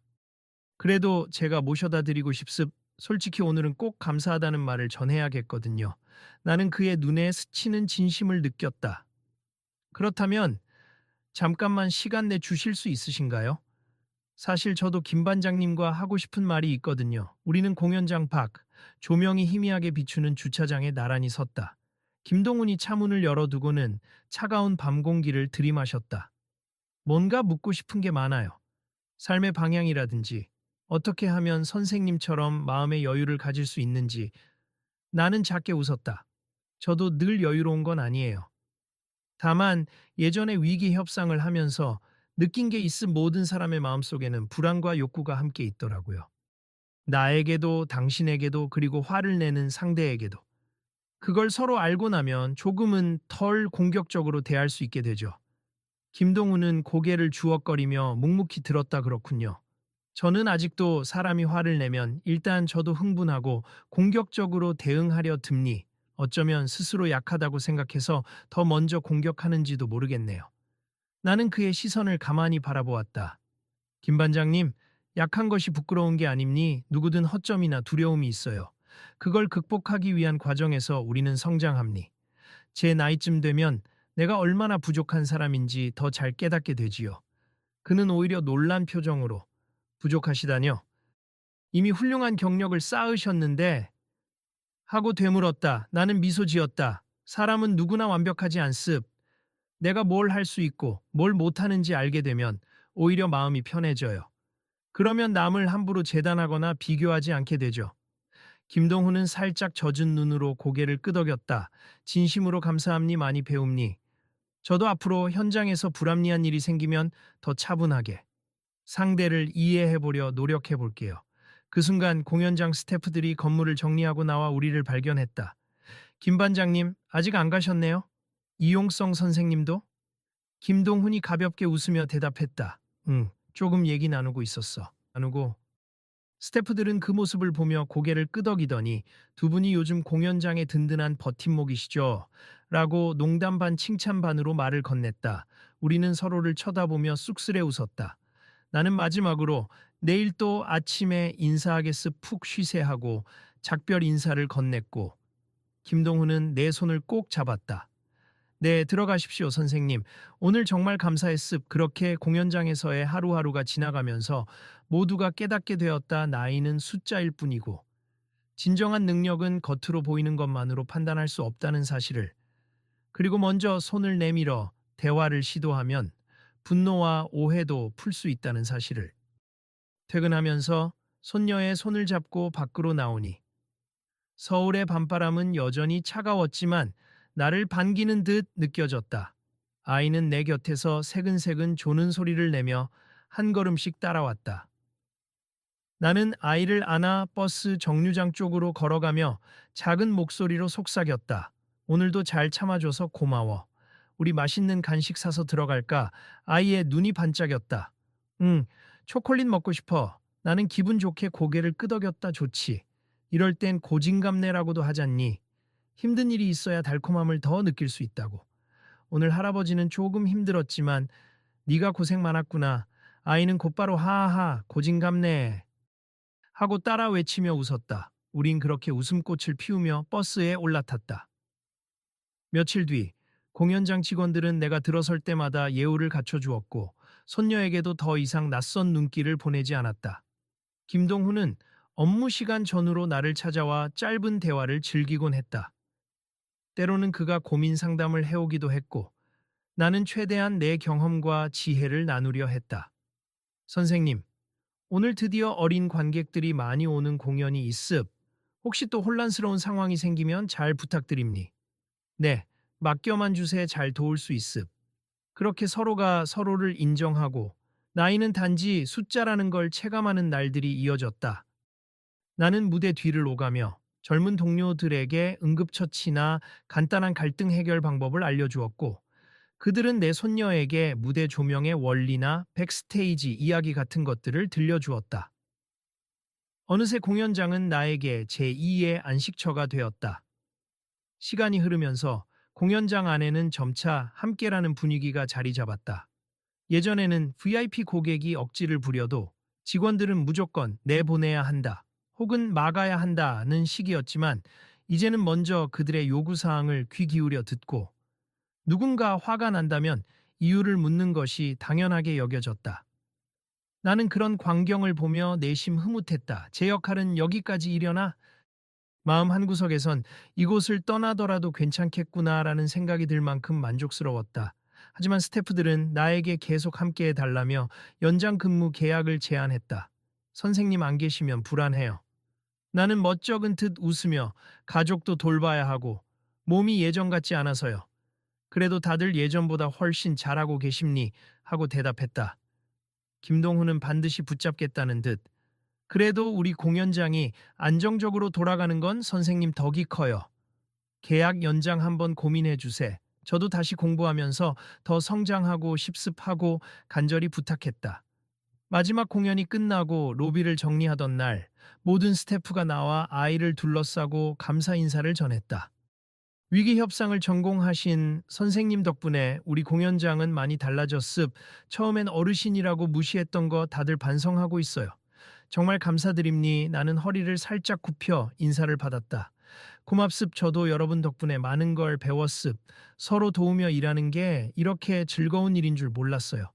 그래도 제가 모셔다 드리고 싶습. 솔직히 오늘은 꼭 감사하다는 말을 전해야겠거든요. 나는 그의 눈에 스치는 진심을 느꼈다. 그렇다면 잠깐만 시간 내 주실 수 있으신가요? 사실 저도 김 반장님과 하고 싶은 말이 있거든요. 우리는 공연장 밖, 조명이 희미하게 비추는 주차장에 나란히 섰다. 김동훈이 차문을 열어두고는 차가운 밤 공기를 들이마셨다. 뭔가 묻고 싶은 게 많아요. 삶의 방향이라든지, 어떻게 하면 선생님처럼 마음의 여유를 가질 수 있는지. 나는 작게 웃었다. 저도 늘 여유로운 건 아니에요. 다만 예전에 위기 협상을 하면서 느낀 게 있음. 모든 사람의 마음속에는 불안과 욕구가 함께 있더라고요. 나에게도 당신에게도 그리고 화를 내는 상대에게도. 그걸 서로 알고 나면 조금은 덜 공격적으로 대할 수 있게 되죠. 김동훈은 고개를 주걱거리며 묵묵히 들었다. 그렇군요. 저는 아직도 사람이 화를 내면 일단 저도 흥분하고 공격적으로 대응하려 듭니. 어쩌면 스스로 약하다고 생각해서 더 먼저 공격하는지도 모르겠네요. 나는 그의 시선을 가만히 바라보았다. 김 반장님, 약한 것이 부끄러운 게 아닙니? 누구든 허점이나 두려움이 있어요. 그걸 극복하기 위한 과정에서 우리는 성장합니. 제 나이쯤 되면 내가 얼마나 부족한 사람인지 더 잘 깨닫게 되지요. 그는 오히려 놀란 표정으로 부족하시다뇨. 이미 훌륭한 경력을 쌓으셨는데 하고 되물었다. 나는 미소 지었다. 사람은 누구나 완벽하지 않습. 내가 뭘 할 수 있고 뭘 못하는지 알게 되면 오히려 마음이 편해져요. 그러면 남을 함부로 재단하거나 비교하지 않게 되죠. 김동훈은 살짝 젖은 눈으로 고개를 끄덕였다. 진심으로 감사합니 많이 배웁니. 저도 앞으로 현장에서 불합리한 일이 생기면 더 차분하게 상대를 이해해보려 노력해볼게요. 그 순간 공연장 스태프들이 건물을 정리하고 나와 우리를 발견했다. 김 반장님, 아직 안 가셨네요? 이용성 선생님도? 김동훈이 가볍게 웃으며 대답했다. 응, 조금 얘기 나누고 있었어. 나누고. 스태프들은 그 모습을 보며 고개를 끄덕이더니 두 분이 요즘 공연장의 든든한 버팀목이시죠? 라고 농담 반 칭찬 반으로 말을 건넸다. 우리는 서로를 쳐다보며 쑥스레 웃었다. 나는 마지막으로 내일 또 아침에 인사하겠습 푹 쉬세 하고 작별 인사를 건넸고 김동훈은 내 손을 꼭 잡았다. 네, 들어가십시오, 선생님. 오늘 정말 감사했습. 그렇게 공연장에서의 하루하루가 지나가면서 모두가 깨닫게 되었다. 나이는 숫자일 뿐이고 진정한 능력은 겉으로 보이는 것만으로 판단할 수 없다는 사실을. 그리고 먼저 손을 내밀어 대화를 시도하면 분노와 오해도 풀 수 있다는 사실을. 퇴근하면서 손녀의 손을 잡고 밖으로 나오니 서울의 밤바람은 여전히 차가웠지만 나를 반기는 듯 느껴졌다. 아이는 내 곁에서 새근새근 조는 소리를 내며 한 걸음씩 따라왔다. 나는 아이를 안아 버스 정류장 쪽으로 걸어가며 작은 목소리로 속삭였다. 오늘도 잘 참아줘서 고마워. 우리 맛있는 간식 사서 들어갈까? 아이의 눈이 반짝였다. 응, 초콜릿 먹고 싶어. 나는 기분 좋게 고개를 끄덕였다. 좋지. 이럴 땐 고진감래라고도 하잖니. 힘든 일이 있어야 달콤함을 더 느낄 수 있다고. 오늘 할아버지는 조금 힘들었지만 네가 고생 많았구나. 아이는 곧바로 하하하 고진감래 하고 따라 외치며 웃었다. 우린 그렇게 웃음꽃을 피우며 버스에 올라탔다. 며칠 뒤 공연장 직원들은 내가 들어설 때마다 예우를 갖춰주었고 손녀에게도 더 이상 낯선 눈길을 보내지 않았다. 김동훈은 업무 시간 전후로 나를 찾아와 짧은 대화를 즐기곤 했다. 때로는 그가 고민 상담을 해오기도 했고 나는 최대한 내 경험과 지혜를 나누려 했다. 선생님, 오늘 드디어 어린 관객들이 많이 오는 공연이 있습. 혹시 또 혼란스러운 상황이 생기면 잘 부탁드립니. 네, 맡겨만 주세 잘 도울 수 있습. 그렇게 서로가 서로를 인정하고 나이는 단지 숫자라는 걸 체감하는 날들이 이어졌다. 나는 무대 뒤를 오가며 젊은 동료들에게 응급처치나 간단한 갈등 해결 방법을 알려주었고 그들은 내 손녀에게 무대 조명의 원리나 백스테이지 이야기 같은 것들을 들려주었다. 어느새 공연장은 나에게 제2의 안식처가 되었다. 시간이 흐르면서 공연장 안에는 점차 함께라는 분위기가 자리 잡았다. 예전에는 VIP 고객이 억지를 부려도 직원들은 무조건 내보내야 한다. 혹은 막아야 한다는 식이었지만 이제는 먼저 그들의 요구사항을 귀 기울여 듣고 누군가 화가 난다면 이유를 묻는 것이 당연하게 여겨졌다. 나는 그런 광경을 보며 내심 흐뭇했다. 제 역할은 여기까지 이려나? 마음 한구석에선 이곳을 떠나더라도 괜찮겠구나라는 생각이 들 만큼 만족스러웠다. 하지만 스태프들은 나에게 계속 함께해 달라며 연장 근무 계약을 제안했다. 선생님 안 계시면 불안해요. 나는 멋쩍은 듯 웃으며 가족도 돌봐야 하고 몸이 예전 같지 않아서요. 그래도 다들 예전보다 훨씬 잘하고 계십니 하고 대답했다. 김동훈은 반드시 붙잡겠다는 듯. 그래도 우리 공연장이 안정적으로 돌아가는 건 선생님 덕이 커요. 계약 연장 한번 고민해 주세. 저도 다시 공부하면서 더 성장하고 십습하고 간절히 부탁했다. 마지막 공연이 끝나고 로비를 정리하던 날 모든 스태프가 나와 아이를 둘러싸고 감사 인사를 전했다. 위기 협상을 전공하신 선생님 덕분에 우리 공연장은 많이 달라졌습. 처음엔 어르신이라고 무시했던 거 다들 반성하고 있어요. 정말 감사드립니. 나는 허리를 살짝 굽혀 인사를 받았다. 고맙습. 저도 여러분 덕분에 많은 걸 배웠습. 서로 도우며 일하는 게 이렇게 즐거운 일인 줄 몰랐어요.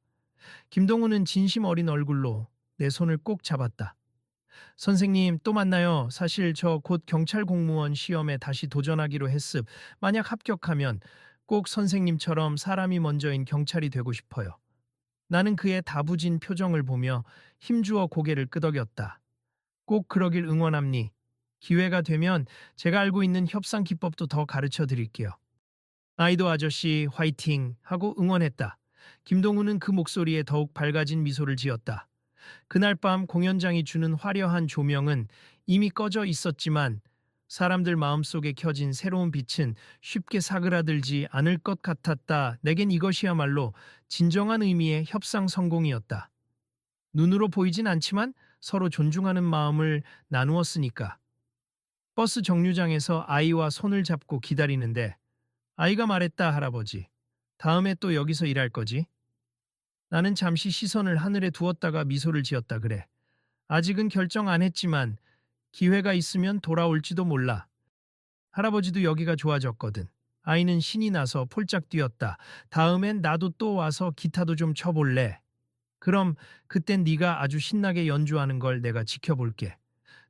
김동우는 진심 어린 얼굴로 내 손을 꼭 잡았다. 선생님, 또 만나요. 사실 저 곧 경찰 공무원 시험에 다시 도전하기로 했습. 만약 합격하면 꼭 선생님처럼 사람이 먼저인 경찰이 되고 싶어요. 나는 그의 다부진 표정을 보며 힘주어 고개를 끄덕였다. 꼭 그러길 응원합니. 기회가 되면 제가 알고 있는 협상 기법도 더 가르쳐 드릴게요. 아이도 아저씨 화이팅 하고 응원했다. 김동우는 그 목소리에 더욱 밝아진 미소를 지었다. 그날 밤 공연장이 주는 화려한 조명은 이미 꺼져 있었지만 사람들 마음속에 켜진 새로운 빛은 쉽게 사그라들지 않을 것 같았다. 내겐 이것이야말로 진정한 의미의 협상 성공이었다. 눈으로 보이진 않지만 서로 존중하는 마음을 나누었으니까. 버스 정류장에서 아이와 손을 잡고 기다리는데 아이가 말했다, 할아버지. 다음에 또 여기서 일할 거지? 나는 잠시 시선을 하늘에 두었다가 미소를 지었다 그래. 아직은 결정 안 했지만 기회가 있으면 돌아올지도 몰라. 할아버지도 여기가 좋아졌거든. 아이는 신이 나서 폴짝 뛰었다. 다음엔 나도 또 와서 기타도 좀 쳐볼래. 그럼 그땐 네가 아주 신나게 연주하는 걸 내가 지켜볼게.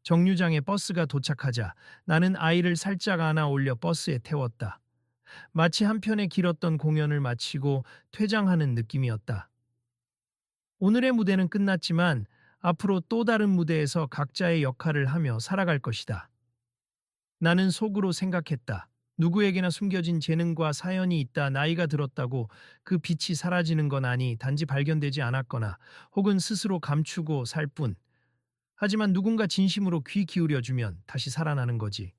정류장에 버스가 도착하자 나는 아이를 살짝 안아 올려 버스에 태웠다. 마치 한편의 길었던 공연을 마치고 퇴장하는 느낌이었다. 오늘의 무대는 끝났지만 앞으로 또 다른 무대에서 각자의 역할을 하며 살아갈 것이다. 나는 속으로 생각했다. 누구에게나 숨겨진 재능과 사연이 있다. 나이가 들었다고 그 빛이 사라지는 건 아니, 단지 발견되지 않았거나 혹은 스스로 감추고 살 뿐. 하지만 누군가 진심으로 귀 기울여주면 다시 살아나는 거지.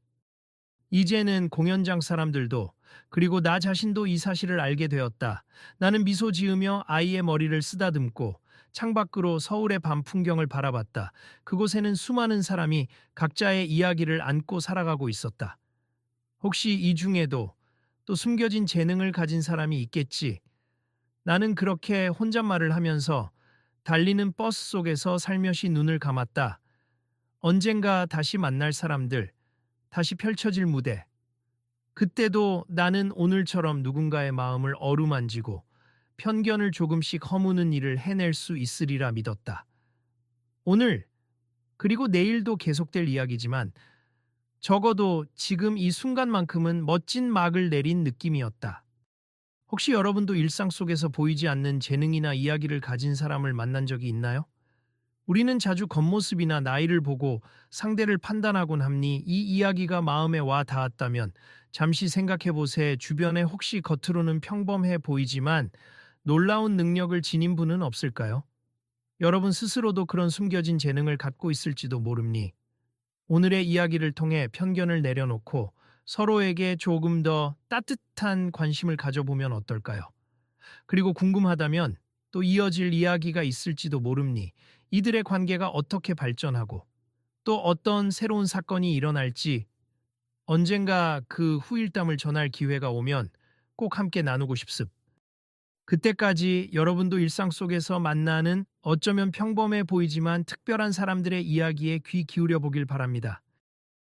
이제는 공연장 사람들도 그리고 나 자신도 이 사실을 알게 되었다. 나는 미소 지으며 아이의 머리를 쓰다듬고 창밖으로 서울의 밤 풍경을 바라봤다. 그곳에는 수많은 사람이 각자의 이야기를 안고 살아가고 있었다. 혹시 이 중에도 또 숨겨진 재능을 가진 사람이 있겠지. 나는 그렇게 혼잣말을 하면서 달리는 버스 속에서 살며시 눈을 감았다. 언젠가 다시 만날 사람들, 다시 펼쳐질 무대. 그때도 나는 오늘처럼 누군가의 마음을 어루만지고 편견을 조금씩 허무는 일을 해낼 수 있으리라 믿었다. 오늘, 그리고 내일도 계속될 이야기지만 적어도 지금 이 순간만큼은 멋진 막을 내린 느낌이었다. 혹시 여러분도 일상 속에서 보이지 않는 재능이나 이야기를 가진 사람을 만난 적이 있나요? 우리는 자주 겉모습이나 나이를 보고 상대를 판단하곤 합니. 이 이야기가 마음에 와 닿았다면 잠시 생각해 보세. 주변에 혹시 겉으로는 평범해 보이지만 놀라운 능력을 지닌 분은 없을까요? 여러분 스스로도 그런 숨겨진 재능을 갖고 있을지도 모릅니. 오늘의 이야기를 통해 편견을 내려놓고 서로에게 조금 더 따뜻한 관심을 가져보면 어떨까요? 그리고 궁금하다면 또 이어질 이야기가 있을지도 모릅니. 이들의 관계가 어떻게 발전하고 또 어떤 새로운 사건이 일어날지 언젠가 그 후일담을 전할 기회가 오면 꼭 함께 나누고 싶습. 그때까지 여러분도 일상 속에서 만나는 어쩌면 평범해 보이지만 특별한 사람들의 이야기에 귀 기울여 보길 바랍니다.